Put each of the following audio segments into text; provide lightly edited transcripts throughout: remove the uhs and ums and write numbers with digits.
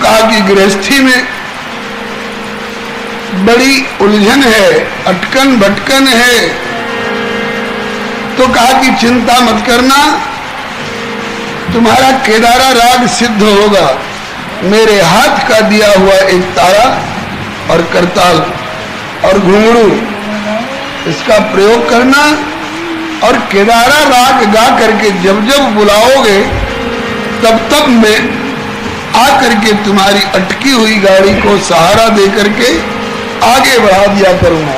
कहा कि गृहस्थी में बड़ी उलझन है, अटकन भटकन है। तो कहा कि चिंता मत करना, तुम्हारा केदारा राग सिद्ध होगा। मेरे हाथ का दिया हुआ एक तारा और करताल और घुंघरू, इसका प्रयोग करना और केदारा राग गा करके जब जब बुलाओगे तब तब मैं आकर के तुम्हारी अटकी हुई गाड़ी को सहारा दे करके आगे बढ़ा दिया करूंगा।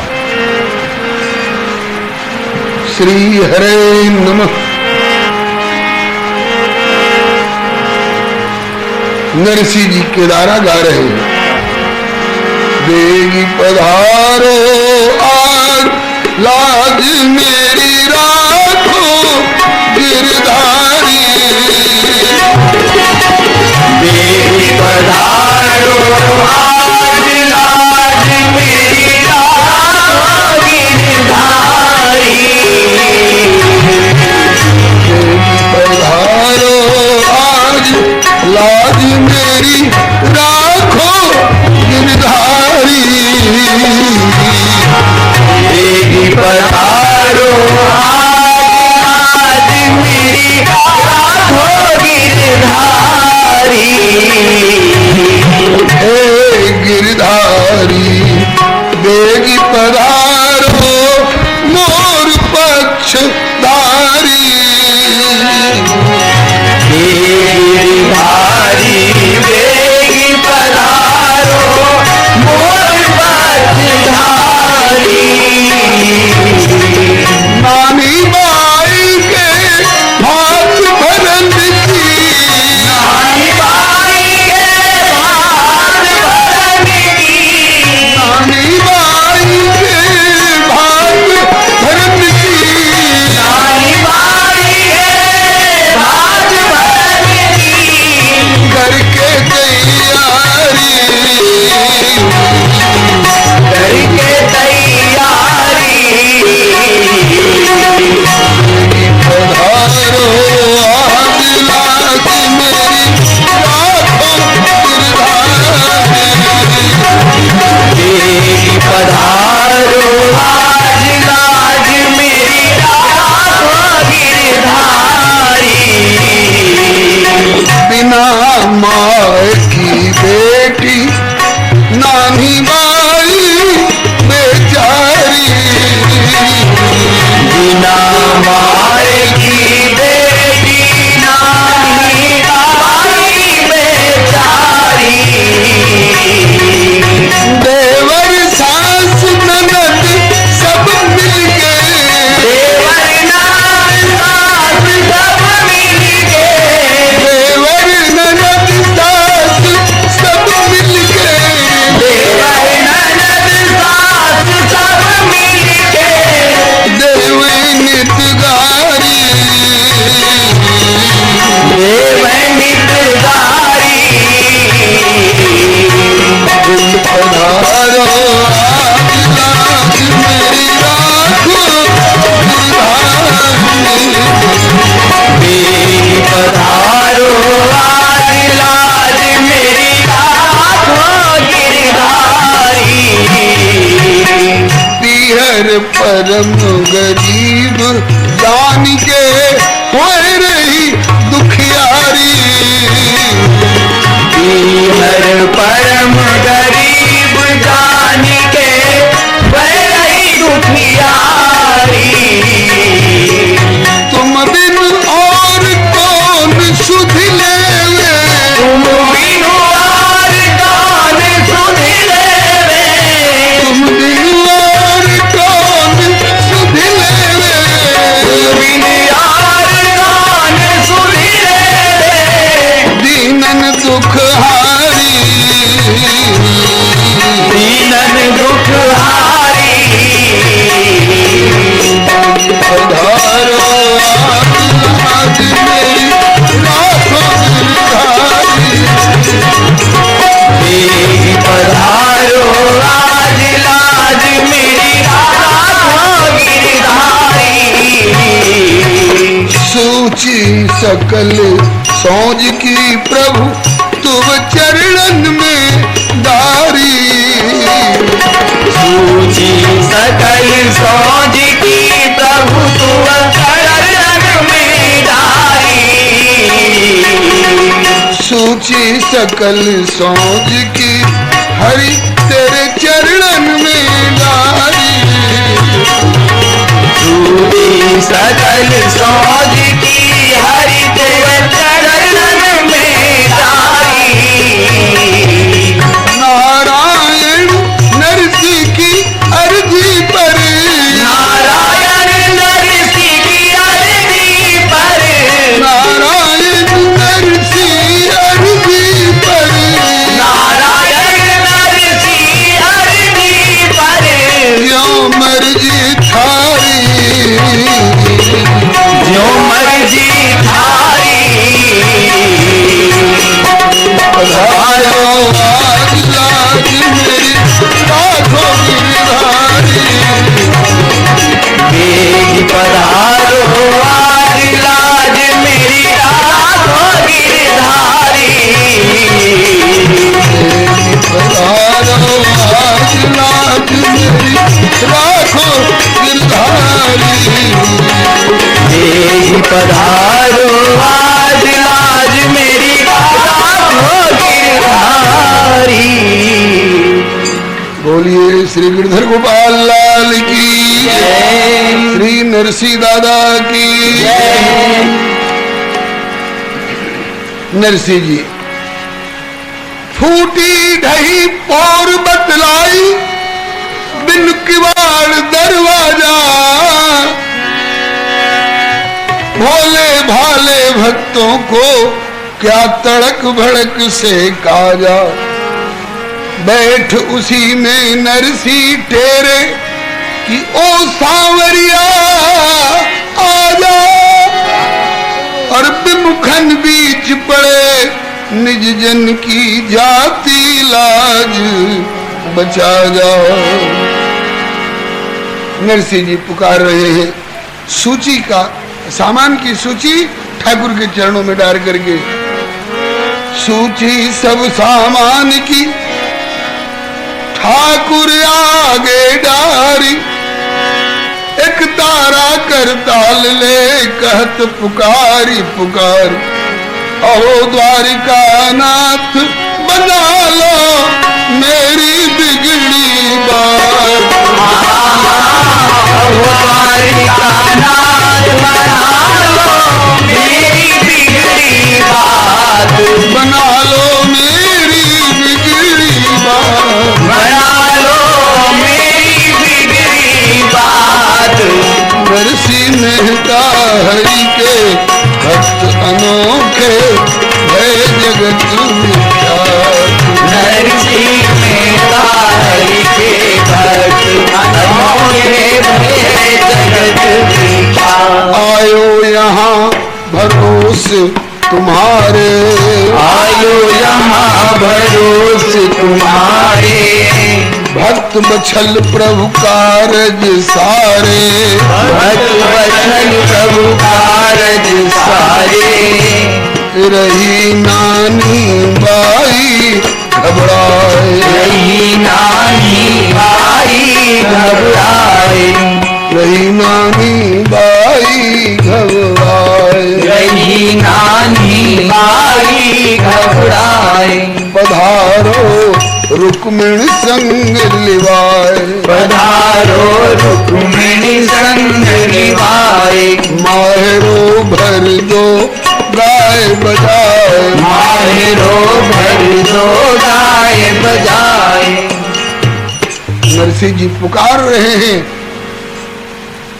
श्री हरे नमः। नरसिंह जी केदारा गा रहे हैं। देगी पधारो आज लाज मेरी राखो गिरधारी। देगी पधारो आज लाज मेरी राखो गिरधारी। देगी पधारो आज लाज मेरी राखो गिरधारी। देगी पधारो आज मेरी राखो गिरधारी। हे गिरधारी देगी पधारो मोर पक्षधारी। गिरधारी देगी पधारो मोर पक्षधारी। नानी बाई के हाथ भरन की। नानी बाई के हाथ भरन की। नानी बाई के हाथ भरन की। नानी बाई के हाथ भरन की। करके तैयारी। करके तैयारी। पधारो आज लाज मेरी राखो गिरधारी। देगी पधारो आज लाज मेरी राखो गिरधारी। बिना माँ की बेटी नानी बाई बेचारी। बिना माए की बेटी नानी बाई बेचारी। देवर सास ननद सब मिलके। देवर नाथ सास सब मिलके। देवर ननद सास सब मिलके। देवर ननद सास सब मिलके। देव नित गारी। देव नित गारी। पधारो आज लाज मेरी राखो गिरधारी। देगी पधारो आज लाज मेरी राखो गिरधारी। पीहर परम गरीब जान के हो रही दुखियारी। हर परम गरीब जान के बड़ी दुखियारी। तुम बिन और कौन सुध लेवे। तुम बिनु और कौन सुध लेवे। तुम बिन और कौन सुध लेवे। बिनु और कौन सुध लेवे। दीनन दुख हारी। दीनन दुख हारी। पधारो आज मेरी राखो गिरधारी। देगी पधारो आज लाज मेरी राखो गिरधारी। सूची सकल सौज की प्रभु तुम चरणन सूची सकल सोज की हरि तेरे चरणन में डारी। सूची सकल सोज की हरि तेरे चरणन में डारी। नारायण नरसी की अर्जी पर, नारायण नरसी की अर्जी पर, नारायण नरसी अर्जी पर, नारायण नरसी अर्जी पर, क्यों मर्जी थारी, जो मर्जी थारी। पधारो आज लाज मेरी राखो गिरधारी। बेग पधारो आज लाज मेरी राखो गिरधारी। पधारो आज लाज मेरी राखो गिरधारी। बेग पधारो आज लाज मेरी राखो गिरधारी। बोलिए श्री गिरधर गोपाल लाल की जय। श्री नरसी दादा की जय। नरसी जी फूटी ढही पौर बतलाई बिन किवाड़ दरवाजा। भोले भाले भक्तों को क्या तड़क भड़क से काजा। बैठ उसी में नरसी टेरे कि ओ सांवरिया आजा। और विमुखन बीच पड़े निज जन की जाति लाज बचा जाओ। नरसिंह जी पुकार रहे हैं सूची का सामान की सूची ठाकुर के चरणों में डाल करके। सूची सब सामान की ठाकुर आगे डारी। एक तारा कर ताल ले कहत पुकारी पुकार। अहो द्वारिका नाथ बना लो मेरी बिगड़ी बात। द्वारिका नाथ बना लो मेरी बिगड़ी बात। बना लो मेरी बिगड़ी बात। बना लो मेरी बिगड़ी बात। नरसी मेहता हरि के भक्त अनोखे भय जगत विख्यात। नरसी मेहता हरि के भक्त अनोखे भय जगत विख्यात। आयो यहाँ भरोसे तुम्हारे। आयो यहाँ भरोसे तुम्हारे। भक्त बछल प्रभु कारज सारे। भक्त बछल प्रभु कारज सारे। रही नानी बाई घबराए। रही नानी बाई घबराए। रही नानी बाई घबराए। रही नानी बाई घबराए। पधारो रुक्मिणी संग लिवाए। पधारो रुक्मिणी संग लिवाए। माहेरो भर दो गाय बजाए। माहेरो भर दो गाय बजाए। नरसिंह जी पुकार रहे हैं।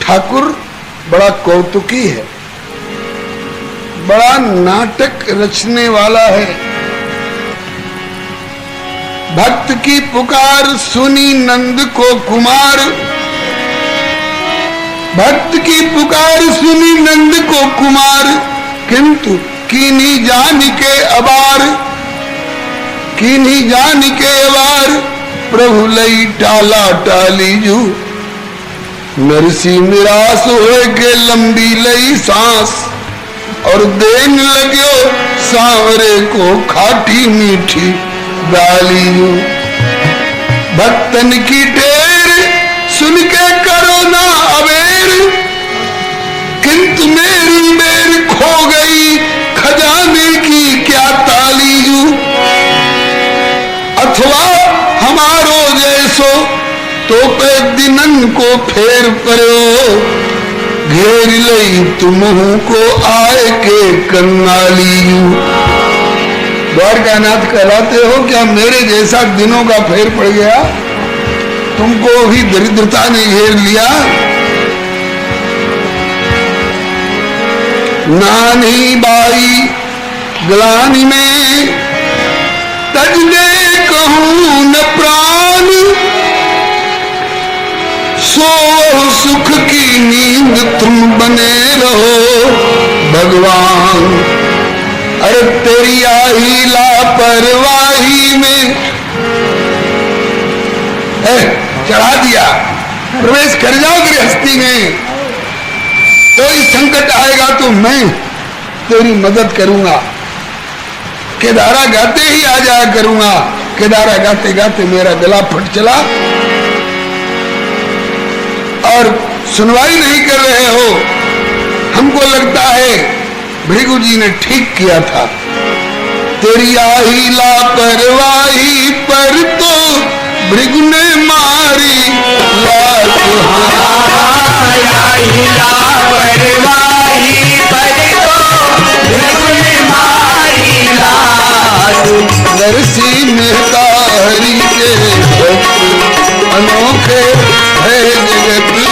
ठाकुर बड़ा कौतुकी है, बड़ा नाटक रचने वाला है। भक्त की पुकार सुनी नंद को कुमार। भक्त की पुकार सुनी नंद को कुमार। किंतु कीनी जान के अबार। कीनी जान के अबार प्रभु लई टाला टाली जू। नरसी निराश होए के लंबी लई सांस। और देन लग्यो सांवरे को खाटी मीठी गाली जू। भक्तन की ढेर सुन के करो ना अबेर। किंतु मेरी मेर खो गई खजाने की क्या ताली जू। पे दिनन को फेर परो, घेर लई तुमहू को आए के कन्नाली। द्वारकानाथ कहलाते हो क्या? मेरे जैसा दिनों का फेर पड़ गया, तुमको भी दरिद्रता ने घेर लिया। नानी बाई ग्लानि में तज दे कहूं न प्राण, सो सुख की नींद तुम बने रहो भगवान। अरे तेरी आही लापरवाही में चढ़ा दिया, प्रवेश कर जाओ गृहस्थी में, कोई संकट आएगा तो मैं तेरी मदद करूंगा। केदारा गाते ही आ जाया करूंगा। केदारा गाते गाते मेरा गला फट चला और सुनवाई नहीं कर रहे हो। हमको लगता है भृगु जी ने ठीक किया था। तेरी आही लापरवाही पर तो भृगु ने मारी लात। नरसी मेहता हरि के भक्त अनोखे है जगत में।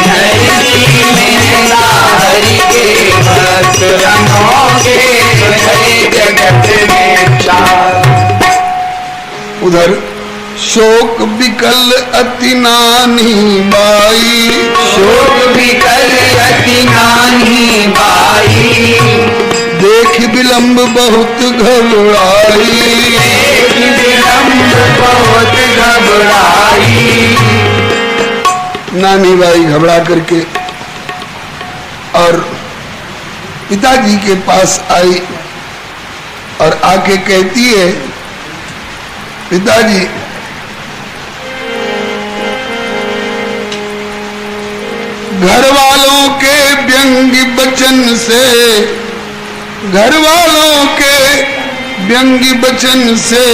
नरसी मेहता हरि के भक्त अनोखे है जगत में। उधर शोक विकल अति नानी बाई, शोक विकल अति नानी बाई, देख विलम्ब बहुत घबराई। देख विलम्ब बहुत घबराई। नानी बाई घबरा करके और पिताजी के पास आई और आके कहती है, पिताजी घर वालों के व्यंग्य वचन से, घर वालों के व्यंग्य वचन से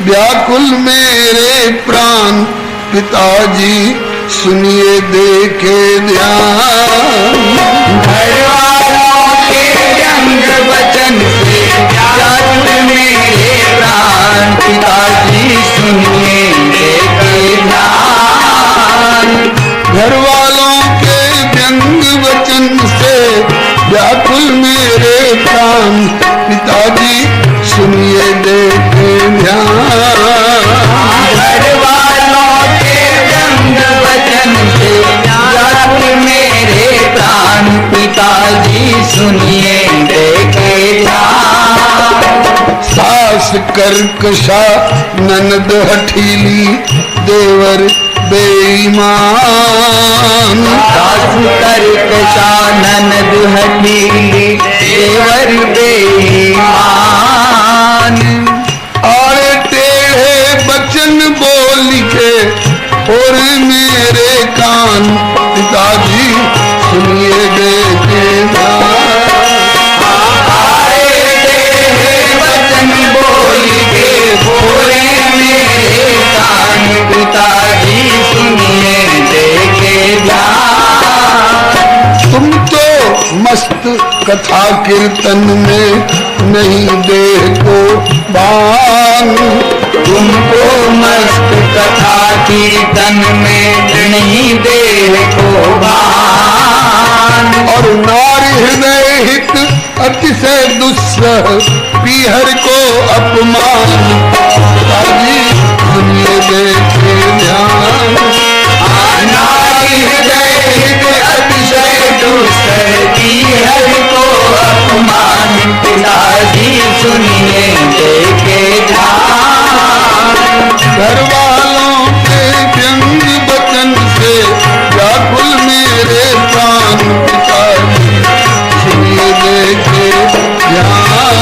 व्याकुल मेरे प्राण। पिताजी सुनिए देखे ध्यान। घर वालों के व्यंग्य वचन से व्याकुल मेरे प्राण। पिताजी सुनिए देखे ध्यान। घर वालों के व्यंग्य वचन से व्याकुल मेरे प्राण। पिताजी सुनिए देखे ध्यान। घर वालों के व्यंग्य वचन से व्याकुल मेरे प्राण। पिताजी सुनिए देखे ध्यान। सास कर्कशा ननद हठीली देवर बेईमान। सासु कर्कशा ननद हठीली देवर बेईमान। आड़े टेढ़े बचन बोल के और मेरे कान। पिताजी सुनिए देखे ध्यान। वचन बोल के बोले मेरे कान। पिताजी सुनिए देखे ध्यान। तुम तो मस्त कथा कीर्तन में नहीं देह को बान। तुमको मस्त कथा कीर्तन में नहीं देह को भान। और नारी हृदय हित अतिशय दुस्सह पीहर को अपमान। पिताजी सुनिए देखे ध्यान। नारी हृदय हित अतिशय दुस्सह पीहर को अपमान। पिताजी सुनिए देखे ध्यान। घर वालों के व्यंग्य वचन से व्याकुल मेरे प्राण। पिताजी सुनिए देखे ध्यान।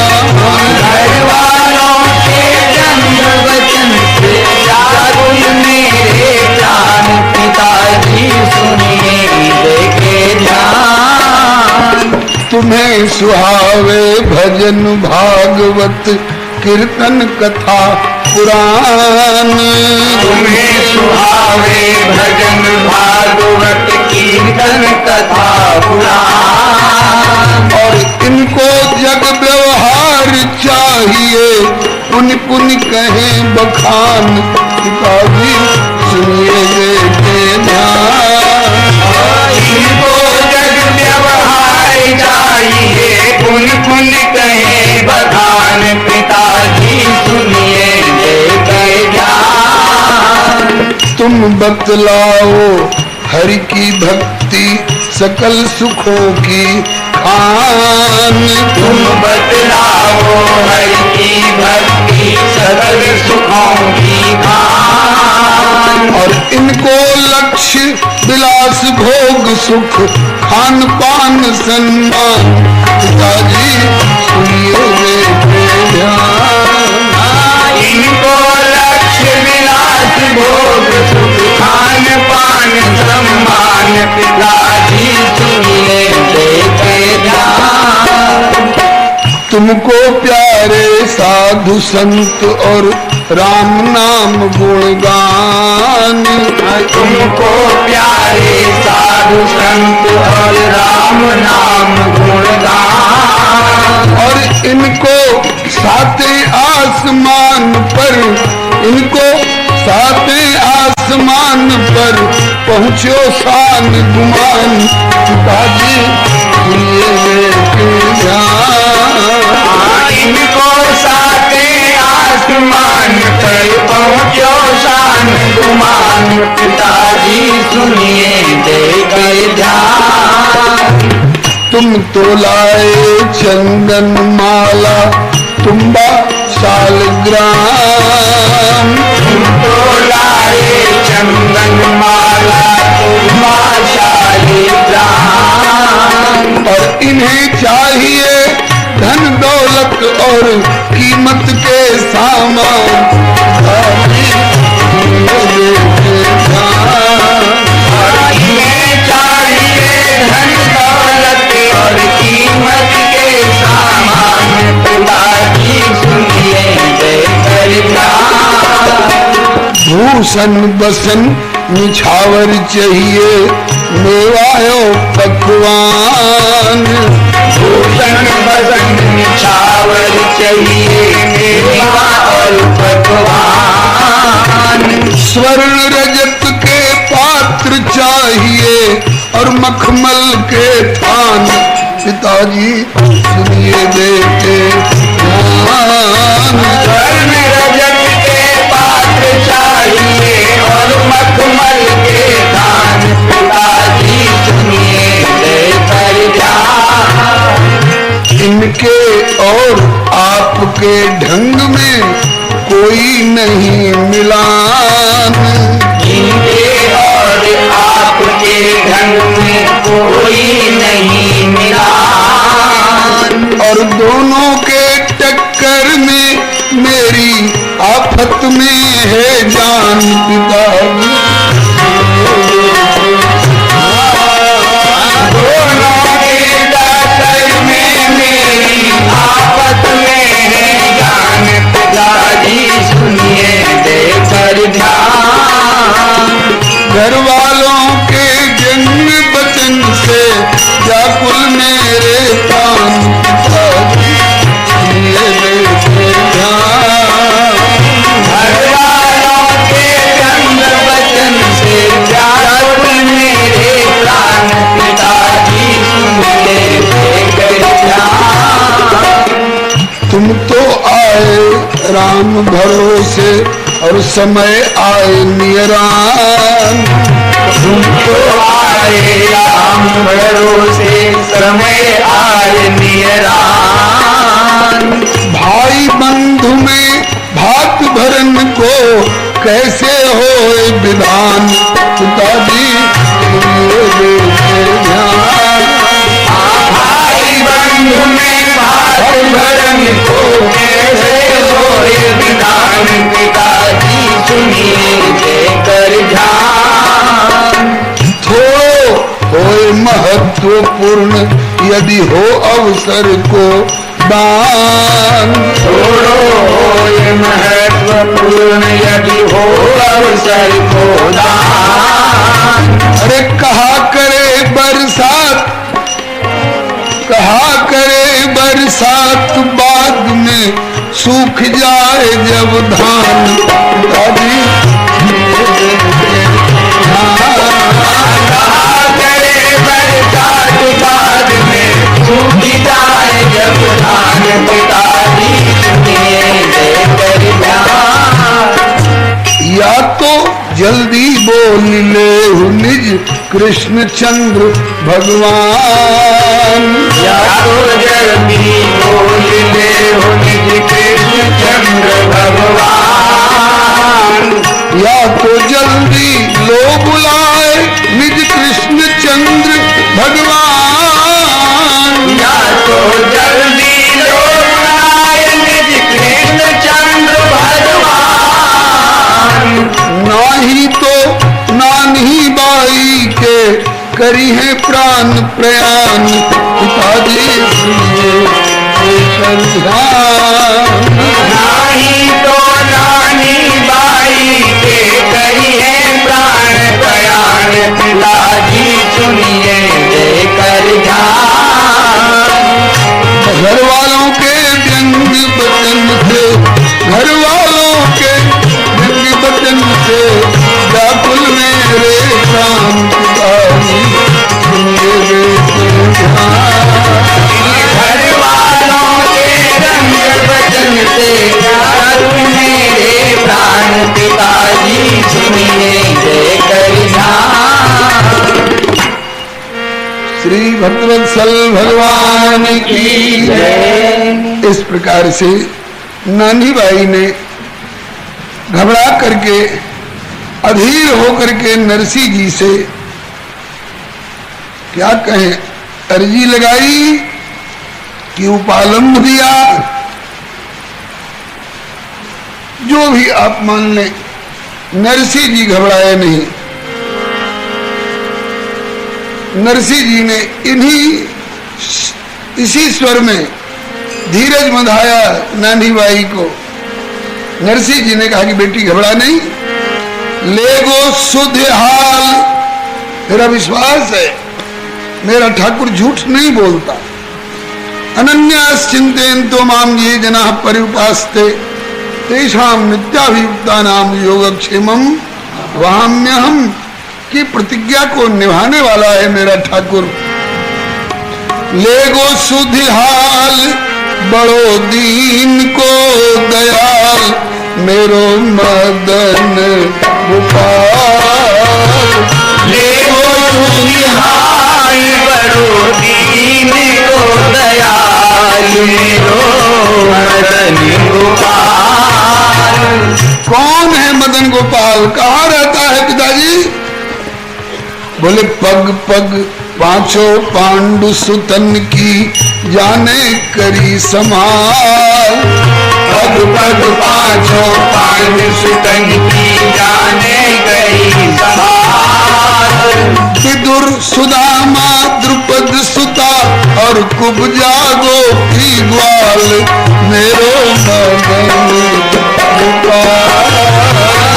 घर वालों के व्यंग्य वचन से व्याकुल मेरे प्राण। पिताजी सुनिए देखे ध्यान। तुम्हें सुहावे भजन भागवत कीर्तन कथा पुराण। तुम्हें सुहावे भजन भागवत कीर्तन कथा पुराण। और इनको जग व्यवहार चाहिए, पुण्य पुण्य कहें बखान। पिताजी सुनिए बेटे ध्यान। इनको जग व्यवहार चाहिए, पुण्य पुण्य कहे बखान। पिताजी सुनिए देते ध्यान। तुम बतलाओ हरि की भक्ति सकल सुखों की खान। तुम बतलाओ हरि की भक्ति सकल सुखों की खान। और इनको लक्ष्य विलास भोग सुख खान पान सम्मान। पिताजी सुनिए बेटे ध्यान। इनको लक्ष्य विलास भोग सुख खान पान सम्मान। पिताजी सुनिए देते ध्यान। तुमको प्यारे साधु संत और राम नाम गुणगान। तुमको प्यारे साधु संत और राम नाम गुणगान। और इनको सातवें आसमान पर, इनको सातवें आसमान पर पहुँचो शान गुमान। पिताजी सुनिए बेटे ध्यान। इनको सातवें आसमान पर पहुँचो शान गुमान। पिताजी सुनिए देकर ध्यान। तुम तो लाए चंदन माला तुम्बा शालग्राम। तुम तो लाए चंदन माला तुम्बा शालिग्राम। और इन्हें चाहिए धन दौलत और कीमत के सामान। इन्हें चाहिए धन दौलत और कीमत के सामान। पिताजी सुनिए देकर ध्यान। भूषण बसन निछावर चाहिए मेवायो पकवान। भूषण बसन निछावर चाहिए मेवा और पकवान। स्वर्ण रजत के पात्र चाहिए और मखमल के थान। पिताजी सुनिए बेटे ध्यान। स्वर्ण रजत के पात्र चाहिए और मखमल के थान। पिताजी सुनिए देकर ध्यान। इनके और आपके ढंग में कोई नहीं मिलान। इनके और आपके ढंग में कोई नहीं मिलान। और दोनों के टक्कर में मेरी आफत में है जान। पिताजी दोनों के टक्कर में मेरी आफत में है जान। पिताजी सुनिए देकर ध्यान। घर वालों के जन्म बचन से व्याकुल मेरे प्राण। पिताजी सुनिए बेटे ध्यान। घर वालों के जन्म वचन से व्याकुल मेरे प्राण। पिताजी सुनिए देकर ध्यान। तुम तो आए राम भरोसे और समय आए नियरान। तुम तो आए राम भरोसे समय आए नियरान। भाई बंधु में भात भरन को कैसे होए विधान। पिताजी सुनिए बेटे ध्यान। भाई बंधु में भात भरन को कैसे होए विधान। पिताजी सुनिए देकर ध्यान। थोड़ो होए महत्वपूर्ण यदि हो अवसर को दान। छोड़ो ये महत्वपूर्ण पूर्ण यदि हो अवसर को दान। अरे कहा करे बरसात बाद में सूख जाए जब धान। पिताजी बाद में सूख जाए जब धान। पिताजी सुनिए देकर ध्यान। या तो जल्दी बोल ले निज कृष्णचंद्र भगवान। या तो जल्दी बोल ले निज कृष्णचंद्र भगवान। या तो जल्दी लो बुलाए निज कृष्णचंद्र भगवान। या तो जल्दी लो बुलाए निज कृष्णचंद्र भगवान। नाही तो नानी बाई के करी है प्राण प्रयाण। पिताजी सुनिए देकर ध्यान। नाही तो नानी बाई के करी है प्राण प्रयाण। पिताजी सुनिए देकर ध्यान। घर वालों के व्यंग बचन से व्याकुल मेरे प्राण। पिताजी सुनिए देकर ध्यान। घर वालों के रंग वचन से व्याकुल मेरे प्राण। पिताजी सुनिए देकर ध्यान। श्री भक्तवत्सल भगवान की जय। इस प्रकार से नानी बाई ने घबरा करके अधीर होकर के नरसी जी से क्या कहें अर्जी लगाई कि उपालंब दिया। जो भी आप मान लें, नरसी जी घबराए नहीं। नरसी जी ने इसी स्वर में धीरज बंधाया नानी बाई को। नरसी जी ने कहा कि बेटी घबरा नहीं, ले गो सुध हाल। मेरा विश्वास है मेरा ठाकुर झूठ नहीं बोलता। अनन्यास चिंतेन तो माम ये जना परिउपास्ते तेषाम नित्याभियुक्ता नाम योगक्षेमम वहाम्यहम की प्रतिज्ञा को निभाने वाला है मेरा ठाकुर। ले गो सुध हाल बड़ो दीन को दयाल मेरो मदन गोपाल। ले गो सुध हाल बड़ो दीन को दयाल मेरो मदन गोपाल। कौन है मदन गोपाल? कहाँ रहता है पिताजी? बोले पग पग पांचों पांडु सुतन की जाने करी समाल। पग पग पांचों पांडु सुतन की जाने करी समाल। विदुर सुदामा द्रुपद सुता और कुब्जा गोपी ग्वाल मेरो मदन गोपाल।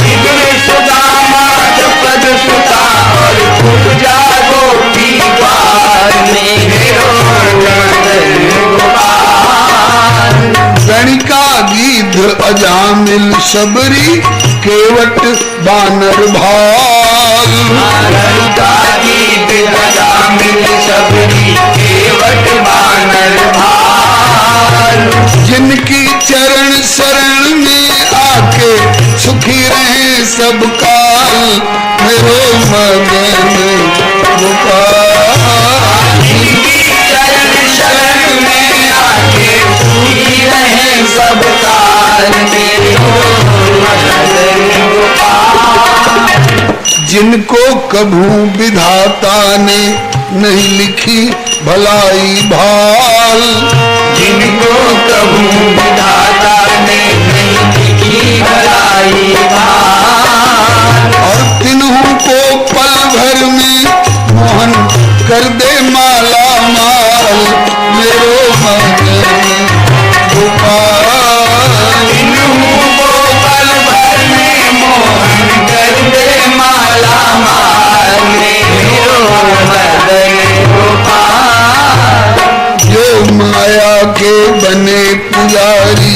विदुर सुदामा द्रुपद सुता और कुब्जा गोपी ग्वाल मेरो मदन गोपाल। गणिका गीध अजामिल शबरी केवट बानर भाल। गणिका गीध अजामिल शबरी केवट बानर भाल। जिनकी चरण शरण में आके सुखी रहे सब काल मेरो मदन गोपाल। जिनकी चरण शरण में आके सुखी रहे सब काल मेरो मदन गोपाल। जिनको कभू विधाता ने नहीं लिखी भलाई भाल। जिनको कभू विधाता ने नहीं लिखी भलाई भाल। और तिन्हों को पल भर में मोहन कर दे माला माल मेरो मदन गोपाल। तिन्हों को पल पुजारी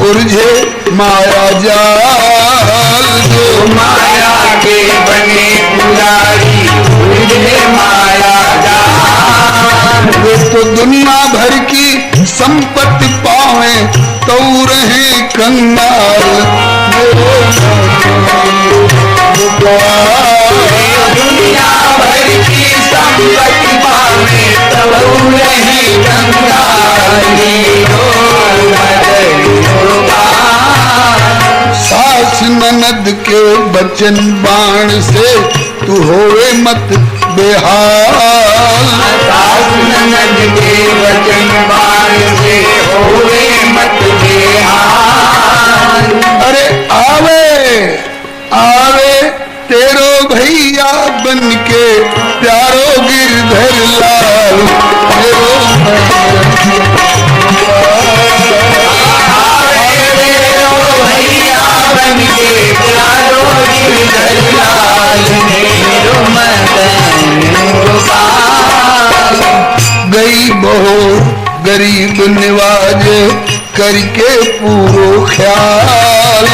उलझे माया जाल जो माया के बने पुजारी उलझे माया जाल। वे तो दुनिया भर की संपत्ति पावे तो रहे कंगाल दुनिया भर की संपत्ति पावे तब रहे कंगाल। सास ननद के बचन बाण से तू होवे मत बेहाल। सास ननद के वचन बाण से होवे मत बेहाल। अरे आवे आवे तेरो भैया बन के प्यारो गिरधर लाल तेरो भैया बन के प्यारो गिरधर लाल मेरो मदन गोपाल। गई बहो गरीब निवाज करके पूरो ख्याल।